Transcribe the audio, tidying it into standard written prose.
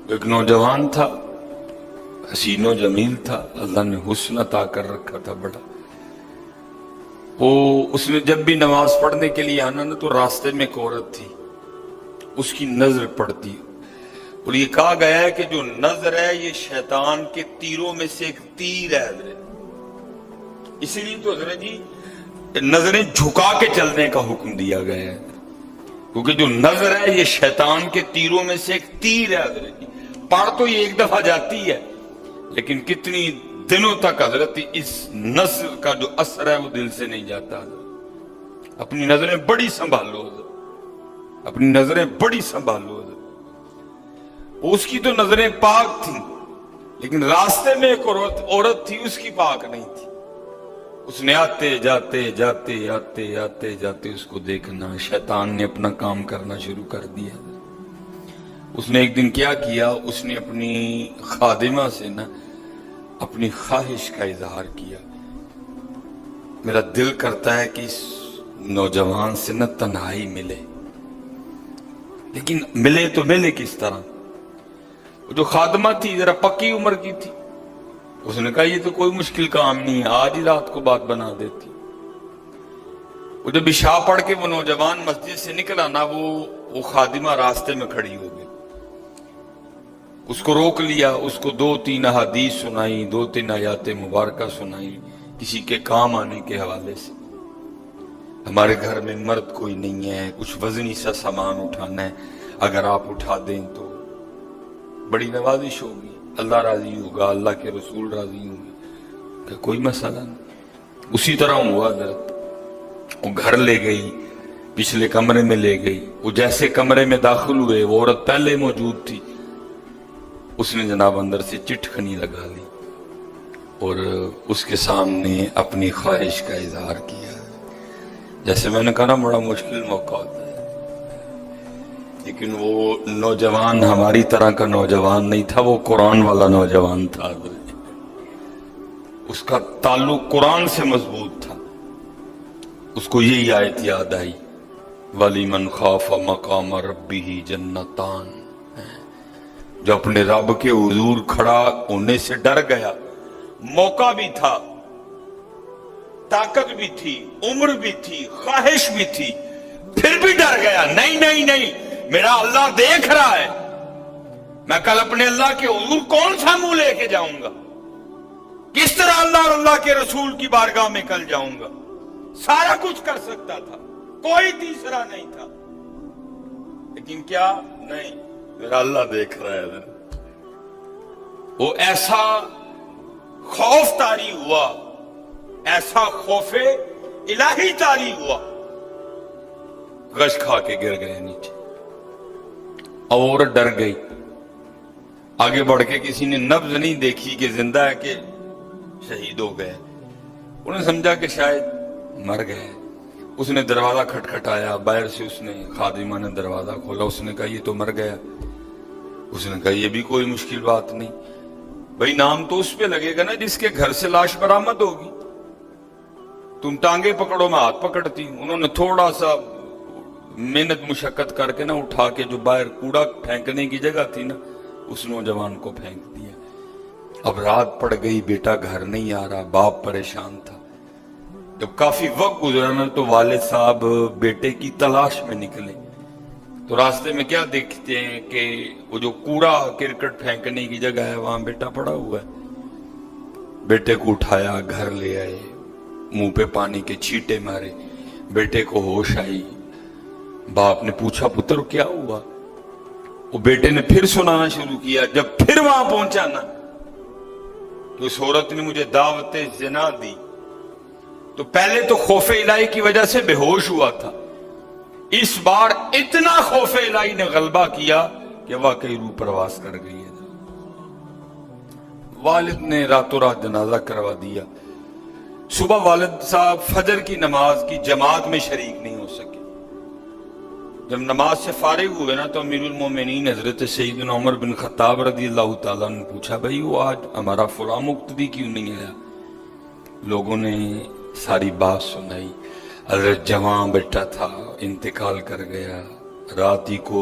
ایک نوجوان تھا، حسین و جمیل تھا، اللہ نے حسن عطا کر رکھا تھا بڑا. وہ اس نے جب بھی نماز پڑھنے کے لیے آنا نا تو راستے میں ایک عورت تھی، اس کی نظر پڑتی. اور یہ کہا گیا ہے کہ جو نظر ہے یہ شیطان کے تیروں میں سے ایک تیر ہے حضرت. اسی لیے تو حضرت جی نظریں جھکا کے چلنے کا حکم دیا گیا ہے، کیونکہ جو نظر ہے یہ شیطان کے تیروں میں سے ایک تیر ہے حضرت جی. پڑھ تو یہ ایک دفعہ جاتی ہے لیکن کتنی دنوں تک حضرت اس نظر کا جو اثر ہے وہ دل سے نہیں جاتا. اپنی نظریں بڑی سنبھالو حضرت، اپنی نظریں بڑی سنبھالو حضرت. اس کی تو نظریں پاک تھیں لیکن راستے میں ایک عورت تھی، اس کی پاک نہیں تھی. اس نے آتے جاتے جاتے آتے آتے جاتے اس کو دیکھنا، شیطان نے اپنا کام کرنا شروع کر دیا. اس نے ایک دن کیا کیا، اس نے اپنی خادمہ سے نا اپنی خواہش کا اظہار کیا. میرا دل کرتا ہے کہ اس نوجوان سے نہ تنہائی ملے، لیکن ملے تو ملے کس طرح. جو خادمہ تھی ذرا پکی عمر کی تھی، اس نے کہا یہ تو کوئی مشکل کام نہیں ہے، آج ہی رات کو بات بنا دیتی. وہ جب عشاء پڑھ کے وہ نوجوان مسجد سے نکلا نا، وہ خادمہ راستے میں کھڑی ہو گئی. اس کو روک لیا، اس کو 2-3 احادیث سنائی، 2-3 آیات مبارکہ سنائی کسی کے کام آنے کے حوالے سے. ہمارے گھر میں مرد کوئی نہیں ہے، کچھ وزنی سا سامان اٹھانا ہے، اگر آپ اٹھا دیں تو بڑی نوازش ہوگی، اللہ راضی ہوگا، اللہ کے رسول راضی ہوں گے، کہ کوئی مسئلہ نہیں. اسی طرح ہوا حضرت. وہ گھر لے گئی، پچھلے کمرے میں لے گئی. وہ جیسے کمرے میں داخل ہوئے، وہ عورت پہلے موجود تھی. اس نے جناب اندر سے چٹکنی لگا لی اور اس کے سامنے اپنی خواہش کا اظہار کیا. جیسے میں نے کہا نا بڑا مشکل موقع ہوتا ہے، لیکن وہ نوجوان ہماری طرح کا نوجوان نہیں تھا، وہ قرآن والا نوجوان تھا. اس کا تعلق قرآن سے مضبوط تھا. اس کو یہی آیت یاد آئی، وَلِمَنْ خَافَ مَقَامَ رَبِّهِ جَنَّتَانِ. جو اپنے رب کے حضور کھڑا ہونے سے ڈر گیا، موقع بھی تھا، طاقت بھی تھی، عمر بھی تھی، خواہش بھی تھی، پھر بھی ڈر گیا. نہیں نہیں نہیں، میرا اللہ دیکھ رہا ہے، میں کل اپنے اللہ کے حضور کون سا منہ لے کے جاؤں گا، کس طرح اللہ اور اللہ کے رسول کی بارگاہ میں کل جاؤں گا. سارا کچھ کر سکتا تھا، کوئی تیسرا نہیں تھا، لیکن کیا نہیں، میرا اللہ دیکھ رہا ہے. وہ ایسا خوف طاری ہوا، ایسا خوف الہی طاری ہوا، غش کھا کے گر گئے نیچے. اور ڈر گئی. آگے بڑھ کے کسی نے نبض نہیں دیکھی کہ زندہ ہے کہ شہید ہو گئے. انہوں نے سمجھا کہ شاید مر گئے. اس نے دروازہ کھٹکھٹایا، باہر سے اس نے خادمہ نے دروازہ کھولا. اس نے کہا یہ تو مر گیا. اس نے کہا یہ بھی کوئی مشکل بات نہیں، بھئی نام تو اس پہ لگے گا نا جس کے گھر سے لاش برآمد ہوگی. تم ٹانگے پکڑو، میں ہاتھ پکڑتی ہوں. انہوں نے تھوڑا سا محنت مشقت کر کے نا اٹھا کے جو باہر کوڑا پھینکنے کی جگہ تھی نا، اس نوجوان کو پھینک دیا. اب رات پڑ گئی، بیٹا گھر نہیں آ رہا، باپ پریشان تھا. جب کافی وقت گزرا نا تو والد صاحب بیٹے کی تلاش میں نکلے تو راستے میں کیا دیکھتے ہیں کہ وہ جو کوڑا کرکٹ پھینکنے کی جگہ ہے وہاں بیٹا پڑا ہوا ہے. بیٹے کو اٹھایا، گھر لے آئے، منہ پہ پانی کے چھینٹے مارے. بیٹے کو ہوش آئی. باپ نے پوچھا پتر کیا ہوا؟ وہ بیٹے نے پھر سنانا شروع کیا. جب پھر وہاں پہنچا نا تو اس عورت نے مجھے دعوت زنا دی. تو پہلے تو خوف الہی کی وجہ سے بے ہوش ہوا تھا، اس بار اتنا خوف الہی نے غلبہ کیا کہ واقعی روح پرواز کر گئی ہے. والد نے راتوں رات جنازہ کروا دیا. صبح والد صاحب فجر کی نماز کی جماعت میں شریک نہیں ہو سکے. جب نماز سے فارغ ہوئے نا تو امیر المومنین حضرت سیدنا عمر بن خطاب رضی اللہ تعالیٰ نے پوچھا بھائی وہ آج ہمارا فلاں مقتدی کیوں نہیں آیا؟ لوگوں نے ساری بات سنائی. حضرت جوان بیٹا تھا، انتقال کر گیا. رات ہی کو